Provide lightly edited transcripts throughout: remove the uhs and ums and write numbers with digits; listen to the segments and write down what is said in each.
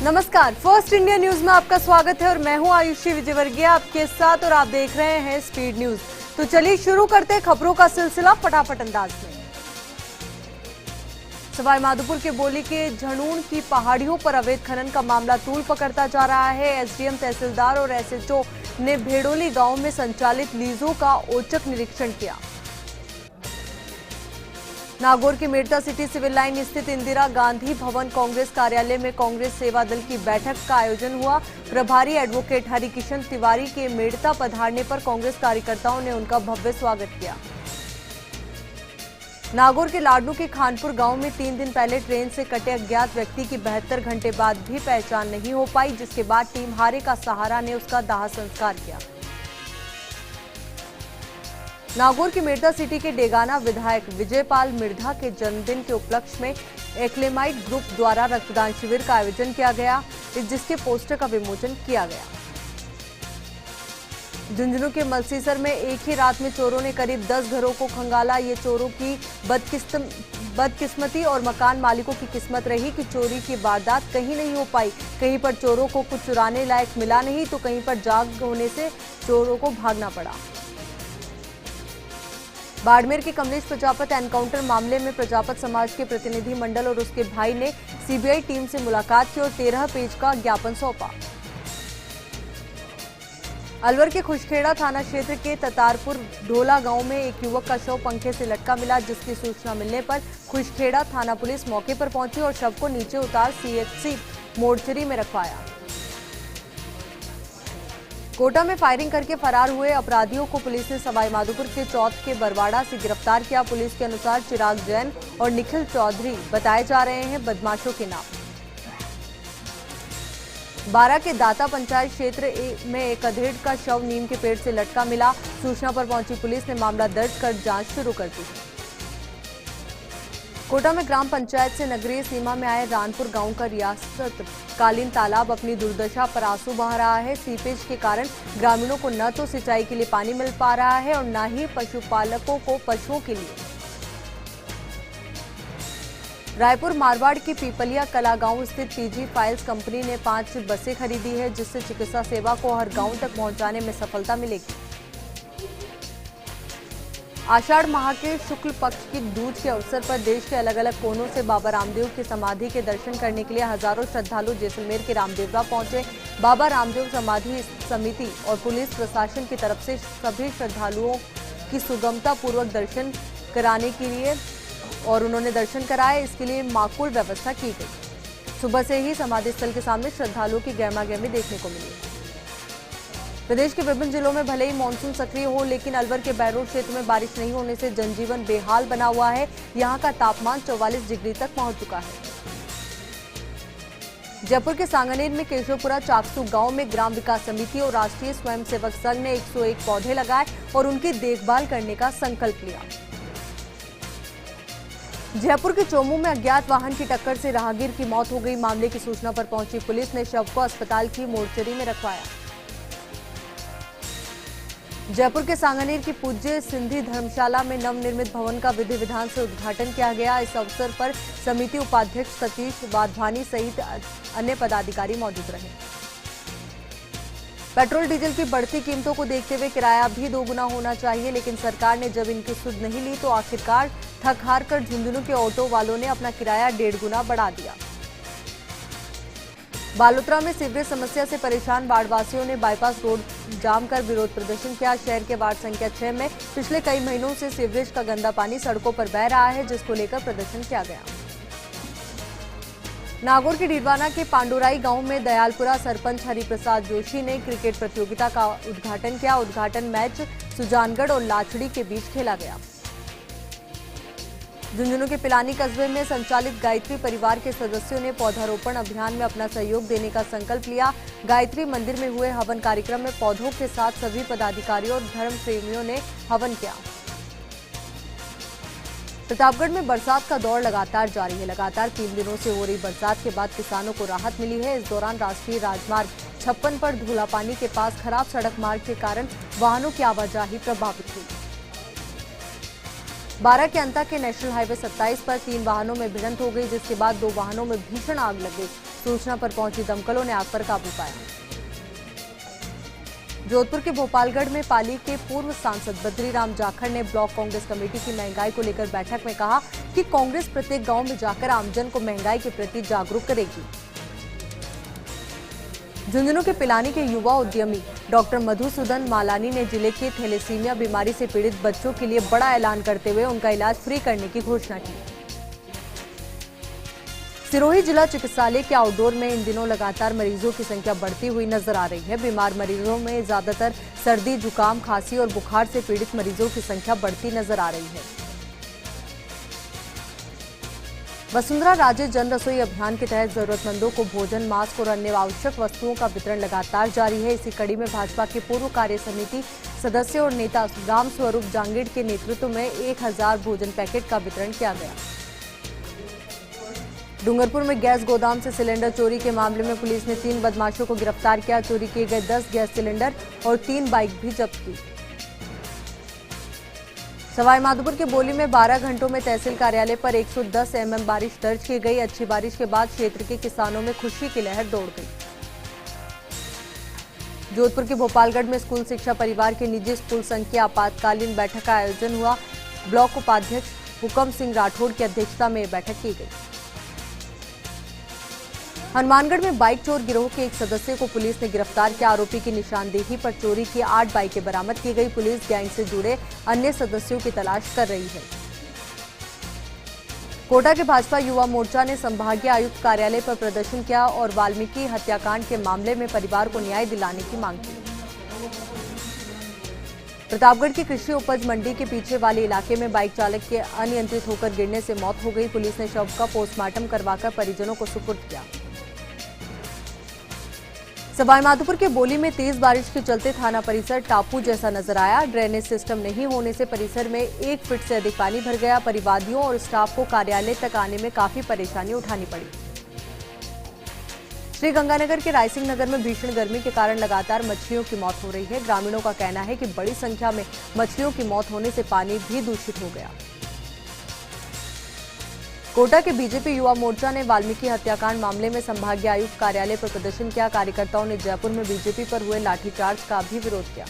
नमस्कार, first India news में आपका स्वागत है और मैं हूं आयुषी विजयवर्गीय आपके साथ और आप देख रहे हैं स्पीड न्यूज। तो चलिए शुरू करते हैं खबरों का सिलसिला फटाफट अंदाज में। सवाईमाधोपुर के बोली के झणून की पहाड़ियों पर अवैध खनन का मामला तूल पकड़ता जा रहा है। एसडीएम, तहसीलदार और एसएचओ ने भेड़ोली गांव में संचालित लीजों का औचक निरीक्षण किया। नागौर के मेड़ता सिटी सिविल लाइन स्थित इंदिरा गांधी भवन कांग्रेस कार्यालय में कांग्रेस सेवा दल की बैठक का आयोजन हुआ। प्रभारी एडवोकेट हरिकिशन तिवारी के मेड़ता पधारने पर कांग्रेस कार्यकर्ताओं ने उनका भव्य स्वागत किया। नागौर के लाडनू के खानपुर गांव में 3 दिन पहले ट्रेन से कटे अज्ञात व्यक्ति की 72 घंटे बाद भी पहचान नहीं हो पाई, जिसके बाद टीम हारे का सहारा ने उसका दाह संस्कार किया। नागौर की मेड़ता सिटी के डेगाना विधायक विजयपाल मिर्धा के जन्मदिन के उपलक्ष्य में एक्लेमाइट ग्रुप द्वारा रक्तदान शिविर का आयोजन किया गया, जिसके पोस्टर का विमोचन किया गया। झुंझुनू के मलसीसर में एक ही रात में चोरों ने करीब 10 घरों को खंगाला। ये चोरों की बदकिस्मती और मकान मालिकों की किस्मत रही कि चोरी की वारदात कहीं नहीं हो पाई। कहीं पर चोरों को कुछ चुराने लायक मिला नहीं तो कहीं पर जाग होने से चोरों को भागना पड़ा। बाड़मेर के कमलेश प्रजापत एनकाउंटर मामले में प्रजापत समाज के प्रतिनिधि मंडल और उसके भाई ने सीबीआई टीम से मुलाकात की और 13 पेज का ज्ञापन सौंपा। अलवर के खुशखेड़ा थाना क्षेत्र के ततारपुर ढोला गांव में एक युवक का शव पंखे से लटका मिला, जिसकी सूचना मिलने पर खुशखेड़ा थाना पुलिस मौके पर पहुंची और शव को नीचे उतार सीएचसी मोर्चरी में रखवाया। कोटा में फायरिंग करके फरार हुए अपराधियों को पुलिस ने सवाईमाधोपुर के चौथ के बरवाड़ा से गिरफ्तार किया। पुलिस के अनुसार चिराग जैन और निखिल चौधरी बताए जा रहे हैं बदमाशों के नाम। बारा के दाता पंचायत क्षेत्र में एक अधेड़ का शव नीम के पेड़ से लटका मिला। सूचना पर पहुंची पुलिस ने मामला दर्ज कर जांच शुरू कर दी। कोटा में ग्राम पंचायत से नगरीय सीमा में आए रानपुर गांव का रियासत कालीन तालाब अपनी दुर्दशा पर आंसू बहा रहा है। सीपेज के कारण ग्रामीणों को न तो सिंचाई के लिए पानी मिल पा रहा है और न ही पशुपालकों को पशुओं के लिए। रायपुर मारवाड़ की पीपलिया कला गांव स्थित पीजी फाइल्स कंपनी ने 5 बसें खरीदी है, जिससे चिकित्सा सेवा को हर गांव तक पहुंचाने में सफलता मिलेगी। आषाढ़ माह के शुक्ल पक्ष की दूज के अवसर पर देश के अलग अलग कोनों से बाबा रामदेव की समाधि के दर्शन करने के लिए हजारों श्रद्धालु जैसलमेर के रामदेवरा पहुंचे। बाबा रामदेव समाधि समिति और पुलिस प्रशासन की तरफ से सभी श्रद्धालुओं की सुगमता पूर्वक दर्शन कराने के लिए और उन्होंने दर्शन कराए, इसके लिए माकूल व्यवस्था की गई। सुबह से ही समाधि स्थल के सामने श्रद्धालुओं की गहमागहमी देखने को मिली। प्रदेश के विभिन्न जिलों में भले ही मानसून सक्रिय हो, लेकिन अलवर के बैरोड क्षेत्र में बारिश नहीं होने से जनजीवन बेहाल बना हुआ है। यहां का तापमान 44 डिग्री तक पहुंच चुका है। जयपुर के सांगनेर में केशवपुरा चाकसू गांव में ग्राम विकास समिति और राष्ट्रीय स्वयंसेवक संघ ने 101 पौधे लगाए और उनकी देखभाल करने का संकल्प लिया। जयपुर के चोमू में अज्ञात वाहन की टक्कर से राहगीर की मौत हो गई। मामले की सूचना पर पहुंची पुलिस ने शव को अस्पताल की मोर्चरी में रखवाया। जयपुर के सांगनेर की पूज्य सिंधी धर्मशाला में नवनिर्मित भवन का विधि विधान से उद्घाटन किया गया। इस अवसर पर समिति उपाध्यक्ष सतीश वाधवानी सहित अन्य पदाधिकारी मौजूद रहे। पेट्रोल डीजल की बढ़ती कीमतों को देखते हुए किराया भी दोगुना होना चाहिए, लेकिन सरकार ने जब इनकी सुध नहीं ली तो आखिरकार थक हार कर झुंझुनू के ऑटो वालों ने अपना किराया 1.5 गुना बढ़ा दिया। बालोतरा में सीवरेज समस्या से परेशान वार्डवासियों ने बाईपास रोड जाम कर विरोध प्रदर्शन किया। शहर के वार्ड संख्या 6 में पिछले कई महीनों से सीवरेज का गंदा पानी सड़कों पर बह रहा है, जिसको लेकर प्रदर्शन किया गया। नागौर के डीडवाना के पांडुराई गांव में दयालपुरा सरपंच हरिप्रसाद जोशी ने क्रिकेट प्रतियोगिता का उद्घाटन किया। उद्घाटन मैच सुजानगढ़ और लाचड़ी के बीच खेला गया। झुंझुनू के पिलानी कस्बे में संचालित गायत्री परिवार के सदस्यों ने पौधारोपण अभियान में अपना सहयोग देने का संकल्प लिया। गायत्री मंदिर में हुए हवन कार्यक्रम में पौधों के साथ सभी पदाधिकारियों और धर्म प्रेमियों ने हवन किया। प्रतापगढ़ में बरसात का दौर लगातार जारी है। लगातार 3 दिनों से हो रही बरसात के बाद किसानों को राहत मिली है। इस दौरान राष्ट्रीय राजमार्ग 56 पर धूलापानी के पास खराब सड़क मार्ग के कारण वाहनों की आवाजाही प्रभावित हुई। बारा के अंता के नेशनल हाईवे 27 पर 3 वाहनों में भिड़ंत हो गई, जिसके बाद 2 वाहनों में भीषण आग लग गई। सूचना पर पहुंची दमकलों ने आग पर काबू पाया। जोधपुर के भोपालगढ़ में पाली के पूर्व सांसद बद्रीराम जाखड़ ने ब्लॉक कांग्रेस कमेटी की महंगाई को लेकर बैठक में कहा कि कांग्रेस प्रत्येक गांव में जाकर आमजन को महंगाई के प्रति जागरूक करेगी। झुंझुनू के पिलानी के युवा उद्यमी डॉक्टर मधुसूदन मालानी ने जिले के थैलेसीमिया बीमारी से पीड़ित बच्चों के लिए बड़ा ऐलान करते हुए उनका इलाज फ्री करने की घोषणा की। सिरोही जिला चिकित्सालय के आउटडोर में इन दिनों लगातार मरीजों की संख्या बढ़ती हुई नजर आ रही है। बीमार मरीजों में ज्यादातर सर्दी, जुकाम, खांसी और बुखार से पीड़ित मरीजों की संख्या बढ़ती नजर आ रही है। वसुंधरा राजे जन रसोई अभियान के तहत जरूरतमंदों को भोजन, मास्क और अन्य आवश्यक वस्तुओं का वितरण लगातार जारी है। इसी कड़ी में भाजपा के पूर्व कार्य समिति सदस्य और नेता राम स्वरूप जांगीड़ के नेतृत्व में 1000 भोजन पैकेट का वितरण किया गया। डूंगरपुर में गैस गोदाम से सिलेंडर चोरी के मामले में पुलिस ने 3 बदमाशों को गिरफ्तार किया। चोरी किए गए 10 गैस सिलेंडर और 3 बाइक भी जब्त की। सवाईमाधोपुर के बोली में 12 घंटों में तहसील कार्यालय पर 110 mm बारिश दर्ज की गई। अच्छी बारिश के बाद क्षेत्र के किसानों में खुशी की लहर दौड़ गई। जोधपुर के भोपालगढ़ में स्कूल शिक्षा परिवार के निजी स्कूल संघ की आपातकालीन बैठक का आयोजन हुआ। ब्लॉक उपाध्यक्ष हुकम सिंह राठौड़ की अध्यक्षता में बैठक की गई। हनुमानगढ़ में बाइक चोर गिरोह के एक सदस्य को पुलिस ने गिरफ्तार किया। आरोपी की निशानदेही पर चोरी की 8 बाइकें बरामद की गई। पुलिस गैंग से जुड़े अन्य सदस्यों की तलाश कर रही है। कोटा के भाजपा युवा मोर्चा ने संभागीय आयुक्त कार्यालय पर प्रदर्शन किया और वाल्मीकि हत्याकांड के मामले में परिवार को न्याय दिलाने की मांग की। प्रतापगढ़ की कृषि उपज मंडी के पीछे वाले इलाके में बाइक चालक के अनियंत्रित होकर गिरने से मौत हो गई। पुलिस ने शव का पोस्टमार्टम करवाकर परिजनों को सुपुर्द किया। सवाईमाधोपुर के बोली में तेज बारिश के चलते थाना परिसर टापू जैसा नजर आया। ड्रेनेज सिस्टम नहीं होने से परिसर में 1 फीट से अधिक पानी भर गया। परिवादियों और स्टाफ को कार्यालय तक आने में काफी परेशानी उठानी पड़ी। श्रीगंगानगर के रायसिंह नगर में भीषण गर्मी के कारण लगातार मछलियों की मौत हो रही है। ग्रामीणों का कहना है कि बड़ी संख्या में मछलियों की मौत होने से पानी भी दूषित हो गया। कोटा के बीजेपी युवा मोर्चा ने वाल्मीकि हत्याकांड मामले में संभागीय आयुक्त कार्यालय पर प्रदर्शन किया। कार्यकर्ताओं ने जयपुर में बीजेपी पर हुए लाठीचार्ज का भी विरोध किया।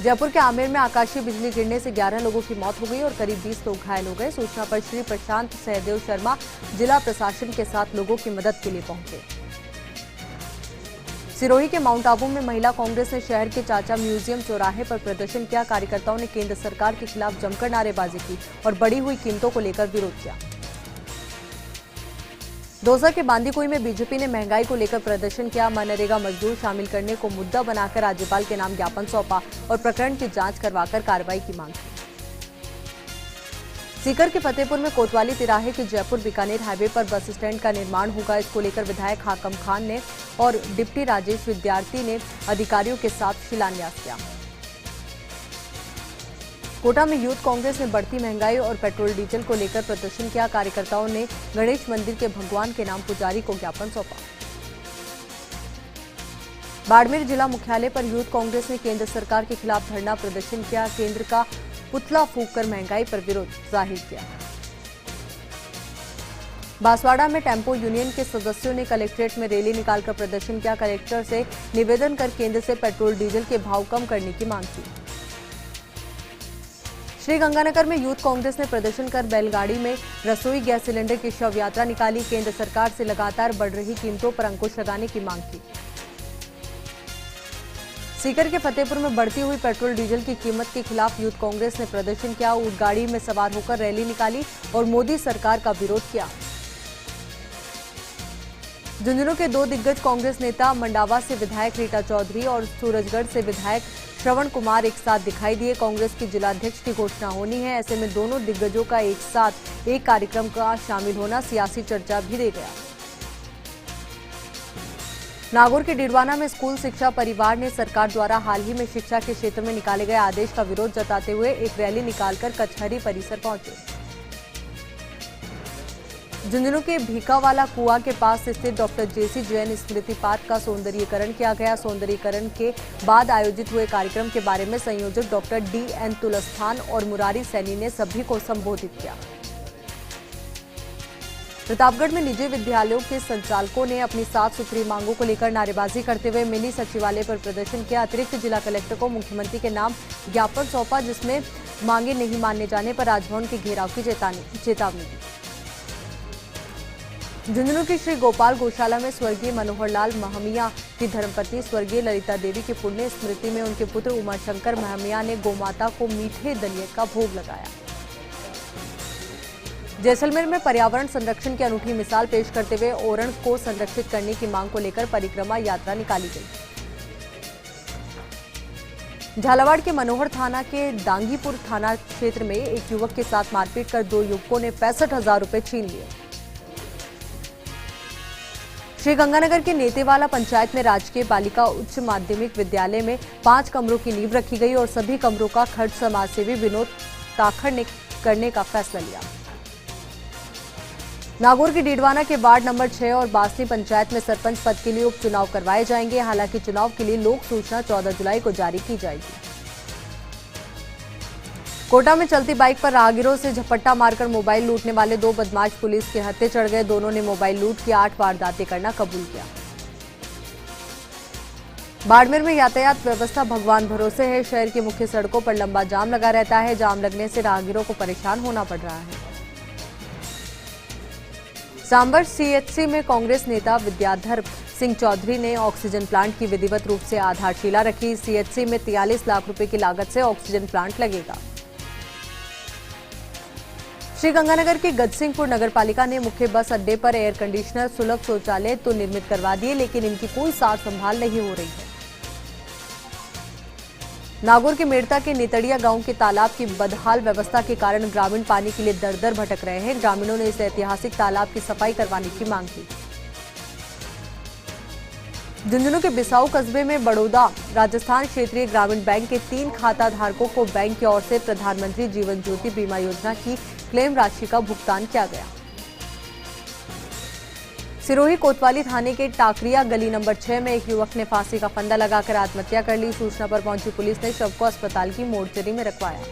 जयपुर के आमेर में आकाशीय बिजली गिरने से 11 लोगों की मौत हो गई और करीब 20 लोग घायल हो गए। सूचना पर श्री प्रशांत सहदेव शर्मा जिला प्रशासन के साथ लोगों की मदद के लिए पहुंचे। सिरोही के माउंट आबू में महिला कांग्रेस ने शहर के चाचा म्यूजियम चौराहे पर प्रदर्शन किया। कार्यकर्ताओं ने केंद्र सरकार के खिलाफ जमकर नारेबाजी की और बढ़ी हुई कीमतों को लेकर विरोध किया। दौसा के बांदीकुई में बीजेपी ने महंगाई को लेकर प्रदर्शन किया। मनरेगा मजदूर शामिल करने को मुद्दा बनाकर राज्यपाल के नाम ज्ञापन सौंपा और प्रकरण की जांच करवाकर कार्रवाई की मांग की। सीकर के फतेहपुर में कोतवाली तिराहे के जयपुर बीकानेर हाईवे पर बस स्टैंड का निर्माण होगा। इसको लेकर विधायक हाकम खान ने और डिप्टी राजेश विद्यार्थी ने अधिकारियों के साथ शिलान्यास किया। कोटा में यूथ कांग्रेस ने बढ़ती महंगाई और पेट्रोल डीजल को लेकर प्रदर्शन किया। कार्यकर्ताओं ने गणेश मंदिर के भगवान के नाम पुजारी को ज्ञापन सौंपा। बाड़मेर जिला मुख्यालय पर यूथ कांग्रेस ने केंद्र सरकार के खिलाफ धरना प्रदर्शन किया। केंद्र का पुतला फूंककर महंगाई पर विरोध जाहिर किया। बांसवाड़ा में टेम्पो यूनियन के सदस्यों ने कलेक्ट्रेट में रैली निकालकर प्रदर्शन किया। कलेक्टर से निवेदन कर केंद्र से पेट्रोल डीजल के भाव कम करने की मांग की। श्रीगंगानगर में यूथ कांग्रेस ने प्रदर्शन कर बैलगाड़ी में रसोई गैस सिलेंडर की शव यात्रा निकाली। केंद्र सरकार से लगातार बढ़ रही कीमतों पर अंकुश लगाने की मांग की। सीकर के फतेहपुर में बढ़ती हुई पेट्रोल डीजल की कीमत के खिलाफ यूथ कांग्रेस ने प्रदर्शन किया। ऊंट गाड़ी में सवार होकर रैली निकाली और मोदी सरकार का विरोध किया। झुंझुनू के 2 दिग्गज कांग्रेस नेता मंडावा से विधायक रीटा चौधरी और सूरजगढ़ से विधायक श्रवण कुमार एक साथ दिखाई दिए। कांग्रेस की जिलाध्यक्ष की घोषणा होनी है, ऐसे में दोनों दिग्गजों का एक साथ एक कार्यक्रम का शामिल होना सियासी चर्चा भी दे गया। नागौर के डिडवाना में स्कूल शिक्षा परिवार ने सरकार द्वारा हाल ही में शिक्षा के क्षेत्र में निकाले गए आदेश का विरोध जताते हुए एक रैली निकालकर कचहरी परिसर पहुंचे। झुंझुनू के भीकावाला कुआं के पास स्थित डॉक्टर जेसी जैन स्मृति पार्क का सौंदर्यीकरण किया गया। सौंदर्यीकरण के बाद आयोजित हुए कार्यक्रम के बारे में संयोजक डॉक्टर DN तुलस्थान और मुरारी सैनी ने सभी को संबोधित किया। प्रतापगढ़ में निजी विद्यालयों के संचालकों ने अपनी साफ सुथरी मांगों को लेकर नारेबाजी करते हुए मिनी सचिवालय पर प्रदर्शन किया। अतिरिक्त जिला कलेक्टर को मुख्यमंत्री के नाम ज्ञापन सौंपा, जिसमें मांगे नहीं मानने जाने पर राजभवन के घेराव की चेतावनी दी। झुंझुनू की श्री गोपाल गौशाला में स्वर्गीय मनोहर लाल महमिया की धर्मपत्नी स्वर्गीय ललिता देवी की पुण्य स्मृति में उनके पुत्र उमाशंकर महमिया ने गोमाता को मीठे दलिये का भोग लगाया। जैसलमेर में पर्यावरण संरक्षण की अनूठी मिसाल पेश करते हुए ओरण को संरक्षित करने की मांग को लेकर परिक्रमा यात्रा निकाली गई। झालावाड़ के मनोहर थाना के दांगीपुर थाना क्षेत्र में एक युवक के साथ मारपीट कर 2 युवकों ने 65,000 रुपए छीन लिए। श्रीगंगानगर के नेतेवाला पंचायत में राजकीय बालिका उच्च माध्यमिक विद्यालय में 5 कमरों की नींव रखी गई और सभी कमरों का खर्च समाजसेवी विनोद ताखड़ ने करने का फैसला लिया। नागौर के डीडवाना के वार्ड नंबर 6 और बासनी पंचायत में सरपंच पद के लिए उपचुनाव करवाए जाएंगे। हालांकि चुनाव के लिए लोक सूचना 14 जुलाई को जारी की जाएगी। कोटा में चलती बाइक पर राहगीरों से झपट्टा मारकर मोबाइल लूटने वाले 2 बदमाश पुलिस के हत्थे चढ़ गए। दोनों ने मोबाइल लूट की 8 वारदातें करना कबूल किया। बाड़मेर में यातायात व्यवस्था भगवान भरोसे है। शहर की मुख्य सड़कों पर लंबा जाम लगा रहता है। जाम लगने से राहगीरों को परेशान होना पड़ रहा है। सांबर CHC में कांग्रेस नेता विद्याधर सिंह चौधरी ने ऑक्सीजन प्लांट की विधिवत रूप से आधारशिला रखी। CHC में 43 लाख रुपए की लागत से ऑक्सीजन प्लांट लगेगा। श्रीगंगानगर के गजसिंहपुर नगरपालिका ने मुख्य बस अड्डे पर एयर कंडीशनर सुलभ शौचालय तो निर्मित करवा दिए, लेकिन इनकी कोई सार संभाल नहीं हो रही है। नागौर के मेड़ता के नेतड़िया गांव के तालाब की बदहाल व्यवस्था के कारण ग्रामीण पानी के लिए दर-दर भटक रहे हैं। ग्रामीणों ने इस ऐतिहासिक तालाब की सफाई करवाने की मांग की। झुंझुनू के बिसाऊ कस्बे में बड़ौदा राजस्थान क्षेत्रीय ग्रामीण बैंक के 3 खाता धारकों को बैंक की ओर से प्रधानमंत्री जीवन ज्योति बीमा योजना की क्लेम राशि का भुगतान किया गया। सिरोही कोतवाली थाने के टाकरिया गली नंबर 6 में एक युवक ने फांसी का फंदा लगाकर आत्महत्या कर ली। सूचना पर पहुंची पुलिस ने शव को अस्पताल की मोर्चरी में रखवाया।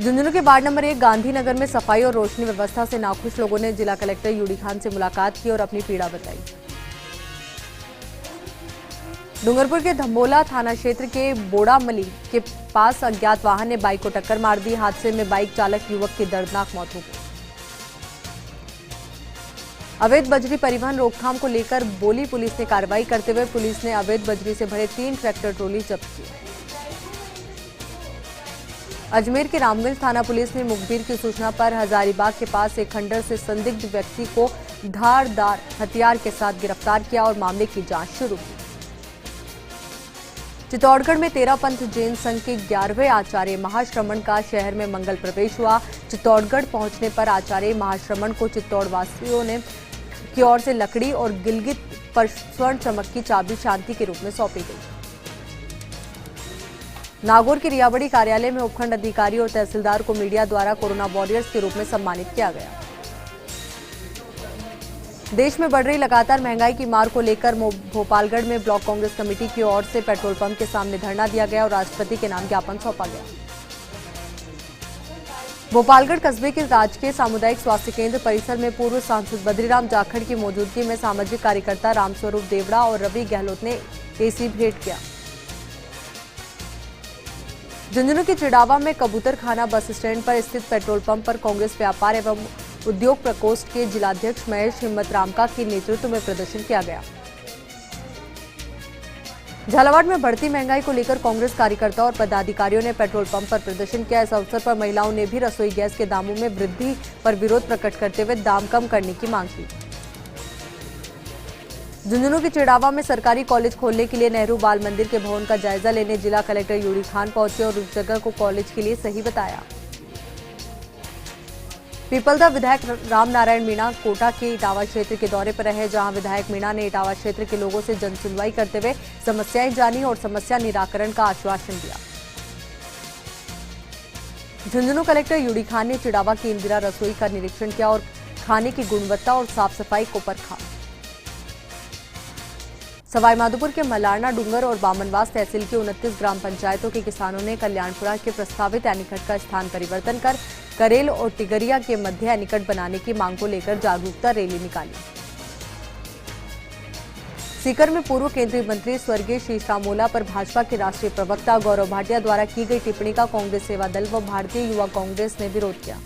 झुंझुनू के वार्ड नंबर 1 गांधीनगर में सफाई और रोशनी व्यवस्था से नाखुश लोगों ने जिला कलेक्टर यूडी खान से मुलाकात की और अपनी पीड़ा बताई। डूंगरपुर के धम्बोला थाना क्षेत्र के बोड़ामली के पास अज्ञात वाहन ने बाइक को टक्कर मार दी। हादसे में बाइक चालक युवक की दर्दनाक मौत हो गई। अवैध बजरी परिवहन रोकथाम को लेकर बोली पुलिस ने कार्रवाई करते हुए पुलिस ने अवैध बजरी से भरे 3 ट्रैक्टर ट्रॉली जब्त की। अजमेर के रामगंज थाना पुलिस ने मुखबिर की सूचना पर हजारीबाग के पास एक खंडर से संदिग्ध व्यक्ति को धारदार हथियार के साथ गिरफ्तार किया और मामले की जांच शुरू की। चित्तौड़गढ़ में 13 पंथ जैन संघ के 11वें आचार्य महाश्रमण का शहर में मंगल प्रवेश हुआ। चित्तौड़गढ़ पहुंचने पर आचार्य महाश्रमण को चित्तौड़ वासियों ने की ओर से लकड़ी और गिलगित पर स्वर्ण चमक की चाबी शांति के रूप में सौंपी गई। नागौर के रियाबड़ी कार्यालय में उपखंड अधिकारी और तहसीलदार को मीडिया द्वारा कोरोना वॉरियर्स के रूप में सम्मानित किया गया। देश में बढ़ रही लगातार महंगाई की मार को लेकर भोपालगढ़ में ब्लॉक कांग्रेस कमेटी की ओर से पेट्रोल पंप के सामने धरना दिया गया और राष्ट्रपति के नाम ज्ञापन सौंपा गया। भोपालगढ़ कस्बे के राजकीय सामुदायिक स्वास्थ्य केंद्र परिसर में पूर्व सांसद बद्रीराम जाखड़ की मौजूदगी में सामाजिक कार्यकर्ता रामस्वरूप देवड़ा और रवि गहलोत ने एसी भेंट किया। झुंझुनू के चिड़ावा में कबूतरखाना बस स्टैंड पर स्थित पेट्रोल पंप पर कांग्रेस व्यापार एवं उद्योग प्रकोष्ठ के जिलाध्यक्ष महेश हिम्मत रामका के नेतृत्व में प्रदर्शन किया गया। झालावाड़ में बढ़ती महंगाई को लेकर कांग्रेस कार्यकर्ताओं और पदाधिकारियों ने पेट्रोल पंप पर प्रदर्शन किया। इस अवसर पर महिलाओं ने भी रसोई गैस के दामों में वृद्धि पर विरोध प्रकट करते हुए दाम कम करने की मांग की। झुंझुनू के चिड़ावा में सरकारी कॉलेज खोलने के लिए नेहरू बाल मंदिर के भवन का जायजा लेने जिला कलेक्टर यूडी खान पहुंचे और उस जगह को कॉलेज के लिए सही बताया। पीपलदा विधायक राम नारायण मीणा कोटा के इटावा क्षेत्र के दौरे पर रहे, जहां विधायक मीणा ने इटावा क्षेत्र के लोगों से जन सुनवाई करते हुए समस्याएं जानी और समस्या निराकरण का आश्वासन दिया। झुंझुनू कलेक्टर यूडी खान ने चिड़ावा की इंदिरा रसोई का निरीक्षण किया और खाने की गुणवत्ता और साफ सफाई को परखा। सवाईमाधोपुर के मलारना डूंगर और बामनवास तहसील की 29 ग्राम पंचायतों के किसानों ने कल्याणपुरा के प्रस्तावित एनीकट का स्थान परिवर्तन कर करेल और टिगरिया के मध्य एनीकट बनाने की मांग को लेकर जागरूकता रैली निकाली। सीकर में पूर्व केंद्रीय मंत्री स्वर्गीय शीश रामोला पर भाजपा के राष्ट्रीय प्रवक्ता गौरव भाटिया द्वारा की गई टिप्पणी का कांग्रेस सेवा दल व भारतीय युवा कांग्रेस ने विरोध किया।